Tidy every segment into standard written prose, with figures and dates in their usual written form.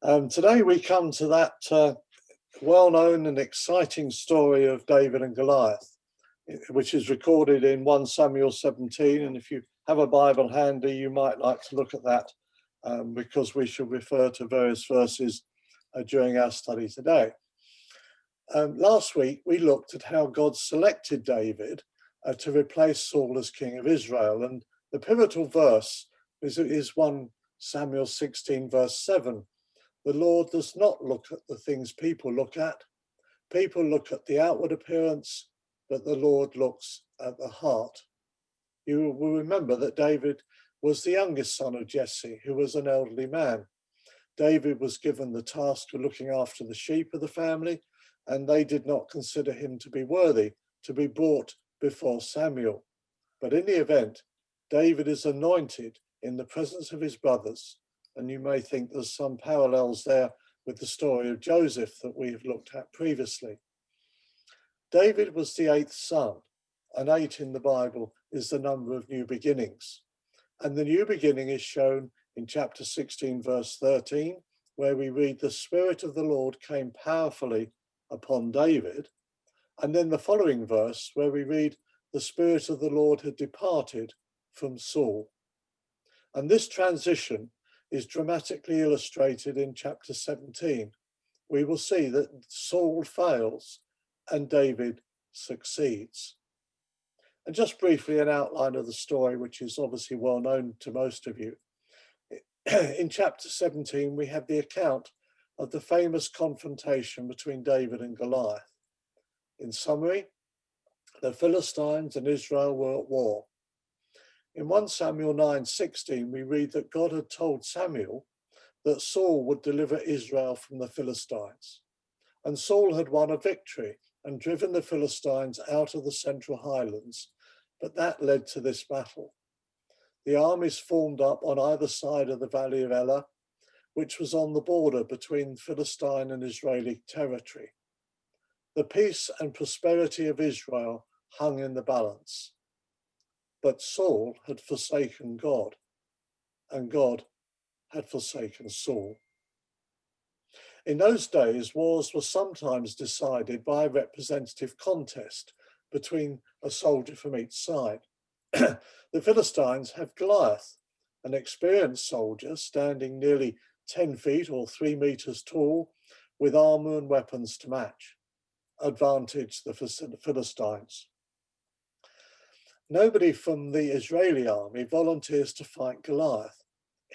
Today we come to that well-known and exciting story of David and Goliath, which is recorded in 1 Samuel 17. And if you have a Bible handy, you might like to look at that because we shall refer to various verses during our study today. Last week, we looked at how God selected David to replace Saul as king of Israel. And the pivotal verse is 1 Samuel 16, verse 7. The Lord does not look at the things people look at. People look at the outward appearance, but the Lord looks at the heart. You will remember that David was the youngest son of Jesse, who was an elderly man. David was given the task of looking after the sheep of the family, and they did not consider him to be worthy to be brought before Samuel. But in the event, David is anointed in the presence of his brothers. And you may think there's some parallels there with the story of Joseph that we have looked at previously. David was the 8th son, and 8 in the Bible is the number of new beginnings. And the new beginning is shown in chapter 16, verse 13, where we read, "The Spirit of the Lord came powerfully upon David." And then the following verse, where we read, "The Spirit of the Lord had departed from Saul." And this transition is dramatically illustrated in chapter 17. We will see that Saul fails and David succeeds. And just briefly, an outline of the story, which is obviously well known to most of you. In chapter 17, we have the account of the famous confrontation between David and Goliath. In summary, the Philistines and Israel were at war. In 1 Samuel 9:16, we read that God had told Samuel that Saul would deliver Israel from the Philistines. And Saul had won a victory and driven the Philistines out of the Central Highlands, but that led to this battle. The armies formed up on either side of the Valley of Elah, which was on the border between Philistine and Israeli territory. The peace and prosperity of Israel hung in the balance. But Saul had forsaken God, and God had forsaken Saul. In those days, wars were sometimes decided by a representative contest between a soldier from each side. The Philistines have Goliath, an experienced soldier standing nearly 10 feet or 3 meters tall, with armor and weapons to match. Advantage the Philistines. Nobody from the Israeli army volunteers to fight Goliath,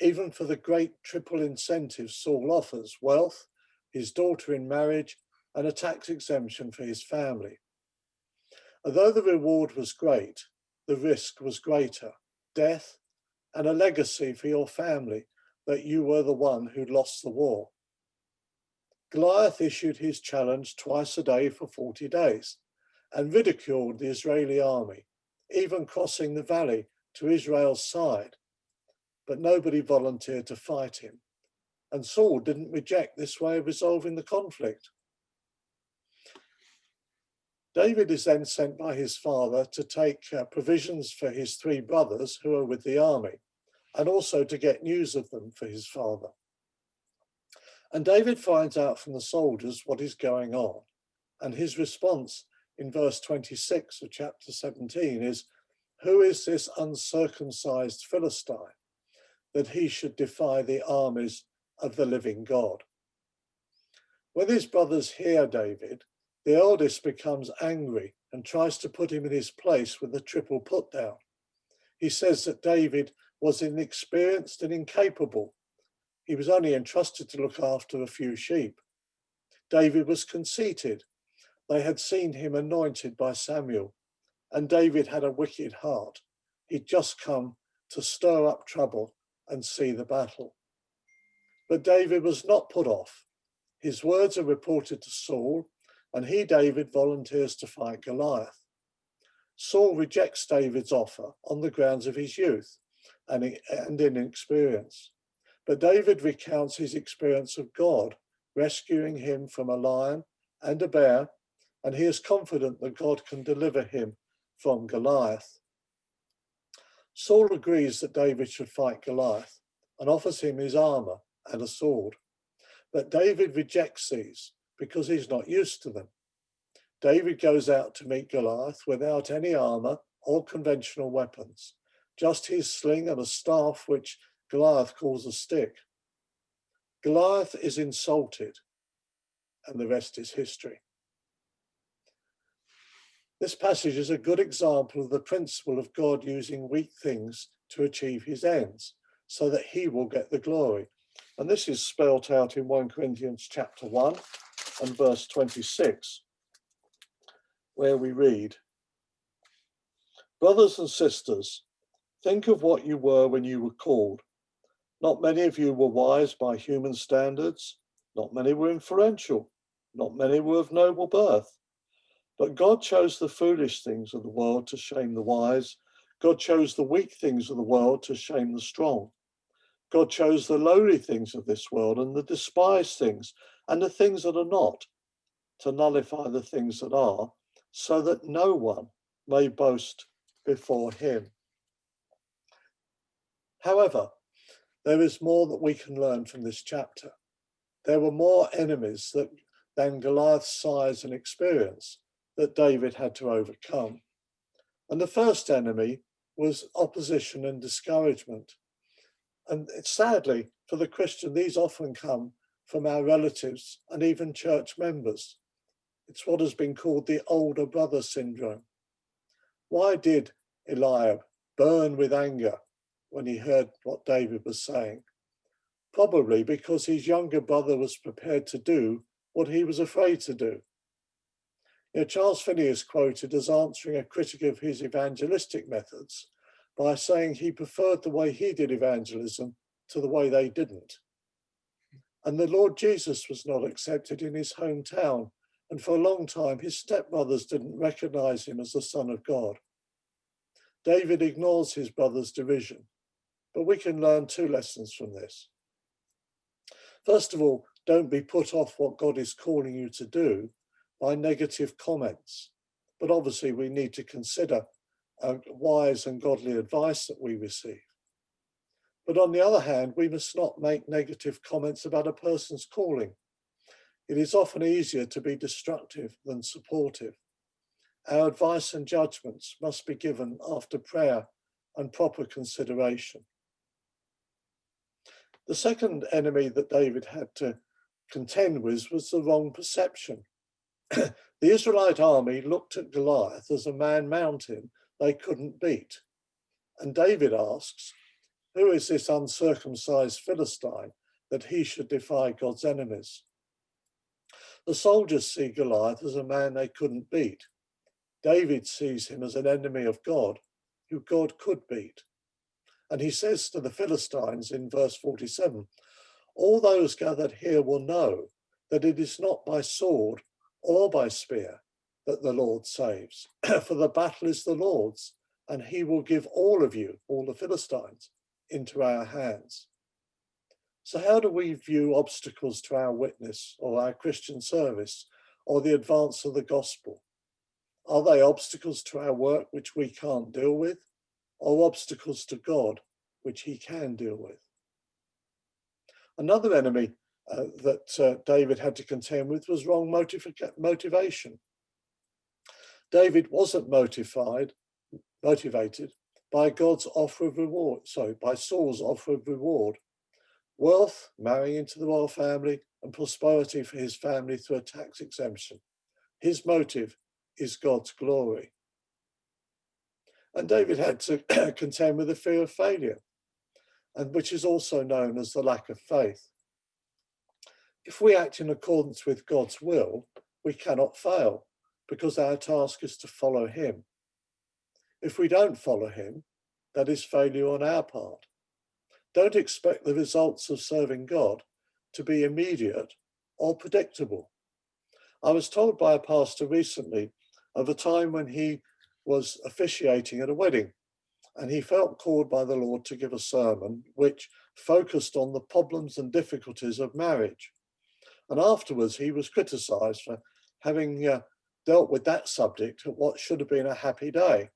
even for the great triple incentives Saul offers: wealth, his daughter in marriage, and a tax exemption for his family. Although the reward was great, the risk was greater: death and a legacy for your family that you were the one who lost the war. Goliath issued his challenge twice a day for 40 days and ridiculed the Israeli army, even crossing the valley to Israel's side. But nobody volunteered to fight him, and Saul didn't reject this way of resolving the conflict. David is then sent by his father to take provisions for his 3 brothers who are with the army, and also to get news of them for his father. And David finds out from the soldiers what is going on, and his response in verse 26 of chapter 17 is, "Who is this uncircumcised Philistine, that he should defy the armies of the living God?" When his brothers hear David, the eldest becomes angry and tries to put him in his place with a triple put down. He says that David was inexperienced and incapable. He was only entrusted to look after a few sheep. David was conceited. They had seen him anointed by Samuel, and David had a wicked heart. He'd just come to stir up trouble and see the battle. But David was not put off. His words are reported to Saul, and he, David, volunteers to fight Goliath. Saul rejects David's offer on the grounds of his youth and inexperience. But David recounts his experience of God rescuing him from a lion and a bear, and he is confident that God can deliver him from Goliath. Saul agrees that David should fight Goliath and offers him his armor and a sword. But David rejects these because he's not used to them. David goes out to meet Goliath without any armor or conventional weapons, just his sling and a staff which Goliath calls a stick. Goliath is insulted, and the rest is history. This passage is a good example of the principle of God using weak things to achieve his ends, so that he will get the glory. And this is spelt out in 1 Corinthians chapter 1 and verse 26, where we read, "Brothers and sisters, think of what you were when you were called. Not many of you were wise by human standards. Not many were influential. Not many were of noble birth. But God chose the foolish things of the world to shame the wise. God chose the weak things of the world to shame the strong. God chose the lowly things of this world and the despised things and the things that are not, to nullify the things that are, so that no one may boast before him." However, there is more that we can learn from this chapter. There were more enemies than Goliath's size and experience that David had to overcome. And the first enemy was opposition and discouragement. And sadly, for the Christian, these often come from our relatives and even church members. It's what has been called the older brother syndrome. Why did Eliab burn with anger when he heard what David was saying? Probably because his younger brother was prepared to do what he was afraid to do. Charles Finney is quoted as answering a critic of his evangelistic methods by saying he preferred the way he did evangelism to the way they didn't. And the Lord Jesus was not accepted in his hometown, and for a long time his stepbrothers didn't recognize him as the Son of God. David ignores his brother's derision, but we can learn two lessons from this. First of all, don't be put off what God is calling you to do by negative comments. But obviously we need to consider wise and godly advice that we receive. But on the other hand, we must not make negative comments about a person's calling. It is often easier to be destructive than supportive. Our advice and judgments must be given after prayer and proper consideration. The second enemy that David had to contend with was the wrong perception. The Israelite army looked at Goliath as a man-mountain they couldn't beat. And David asks, who is this uncircumcised Philistine that he should defy God's enemies? The soldiers see Goliath as a man they couldn't beat. David sees him as an enemy of God, who God could beat. And he says to the Philistines in verse 47, all those gathered here will know that it is not by sword or by spear that the Lord saves, for the battle is the Lord's, and he will give all of you, all the Philistines, into our hands. So how do we view obstacles to our witness or our Christian service or the advance of the gospel? Are they obstacles to our work which we can't deal with, or obstacles to God which he can deal with? Another enemy that David had to contend with was wrong motivation. David wasn't motivated by God's offer of reward, by Saul's offer of reward. Wealth, marrying into the royal family, and prosperity for his family through a tax exemption. His motive is God's glory. And David had to contend with the fear of failure, and which is also known as the lack of faith. If we act in accordance with God's will, we cannot fail, because our task is to follow him. If we don't follow him, that is failure on our part. Don't expect the results of serving God to be immediate or predictable. I was told by a pastor recently of a time when he was officiating at a wedding, and he felt called by the Lord to give a sermon which focused on the problems and difficulties of marriage. And afterwards, he was criticised for having dealt with that subject at what should have been a happy day.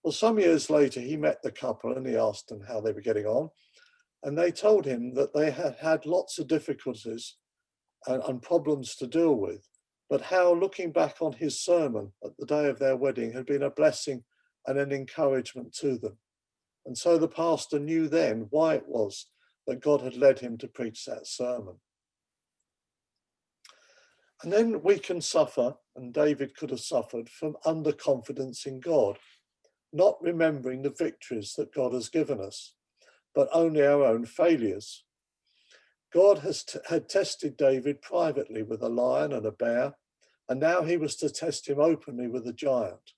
Well, some years later, he met the couple and he asked them how they were getting on. And they told him that they had had lots of difficulties and problems to deal with, but how looking back on his sermon at the day of their wedding had been a blessing and an encouragement to them. And so the pastor knew then why it was that God had led him to preach that sermon. And then we can suffer, and David could have suffered, from underconfidence in God, not remembering the victories that God has given us, but only our own failures. God had tested David privately with a lion and a bear, and now he was to test him openly with a giant.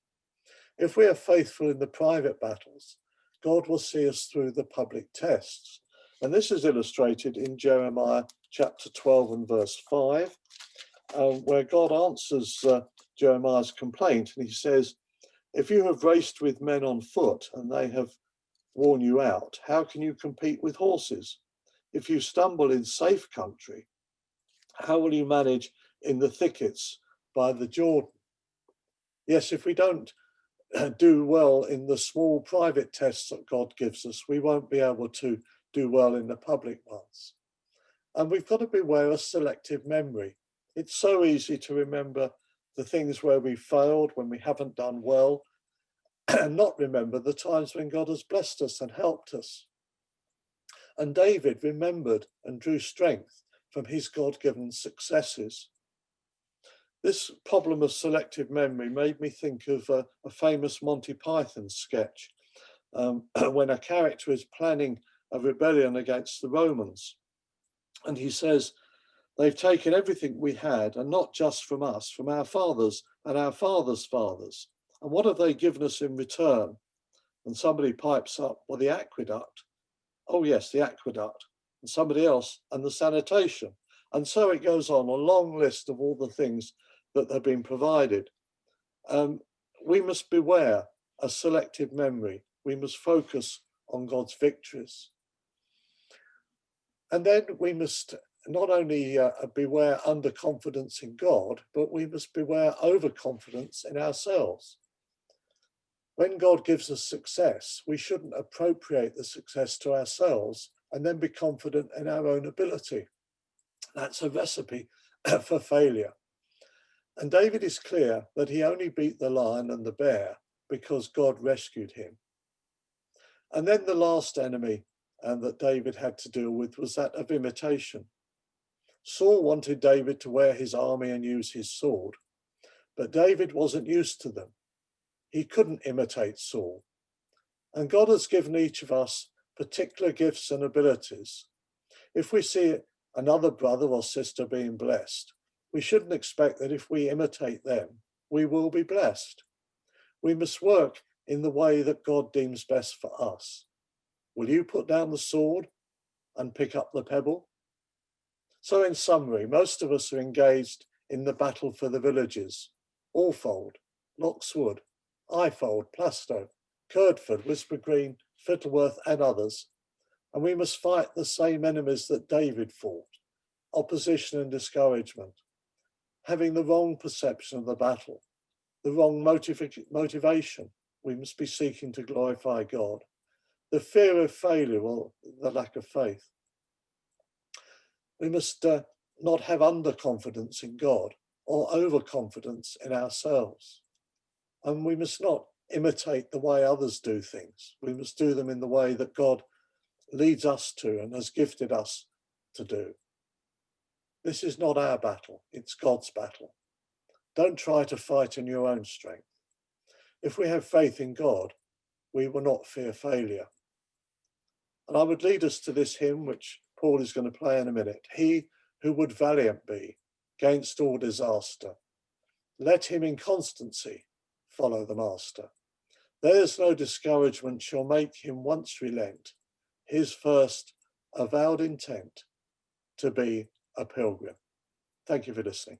If we are faithful in the private battles, God will see us through the public tests. And this is illustrated in Jeremiah chapter 12 and verse 5, where God answers Jeremiah's complaint, and he says, "If you have raced with men on foot and they have worn you out, how can you compete with horses? If you stumble in safe country, how will you manage in the thickets by the Jordan?" Yes, if we don't do well in the small private tests that God gives us, we won't be able to do well in the public ones. And we've got to beware of selective memory. It's so easy to remember the things where we failed, when we haven't done well, and not remember the times when God has blessed us and helped us. And David remembered and drew strength from his God-given successes. This problem of selective memory made me think of a famous Monty Python sketch when a character is planning a rebellion against the Romans. And he says, "They've taken everything we had, and not just from us, from our fathers and our fathers' fathers. And what have they given us in return?" And somebody pipes up, "Well, the aqueduct." "Oh yes, the aqueduct." And somebody else, "And the sanitation." And so it goes on, a long list of all the things that have been provided. We must beware a selective memory. We must focus on God's victories. And then we must not only beware underconfidence in God, but we must beware overconfidence in ourselves. When God gives us success, we shouldn't appropriate the success to ourselves and then be confident in our own ability. That's a recipe for failure. And David is clear that he only beat the lion and the bear because God rescued him. And then the last enemy that David had to deal with was that of imitation. Saul wanted David to wear his army and use his sword, but David wasn't used to them. He couldn't imitate Saul. And God has given each of us particular gifts and abilities. If we see another brother or sister being blessed, we shouldn't expect that if we imitate them, we will be blessed. We must work in the way that God deems best for us. Will you put down the sword and pick up the pebble? So in summary, most of us are engaged in the battle for the villages: Alfold, Lockswood, Ifold, Plastow, Curdford, Whisper Green, Fittleworth and others. And we must fight the same enemies that David fought: opposition and discouragement, having the wrong perception of the battle, the wrong motivation. We must be seeking to glorify God, the fear of failure or the lack of faith. We must not have underconfidence in God or overconfidence in ourselves. And we must not imitate the way others do things. We must do them in the way that God leads us to and has gifted us to do. This is not our battle, it's God's battle. Don't try to fight in your own strength. If we have faith in God, we will not fear failure. And I would lead us to this hymn, which Paul is going to play in a minute. He who would valiant be against all disaster, let him in constancy follow the master. There's no discouragement shall make him once relent his first avowed intent to be a pilgrim. Thank you for listening.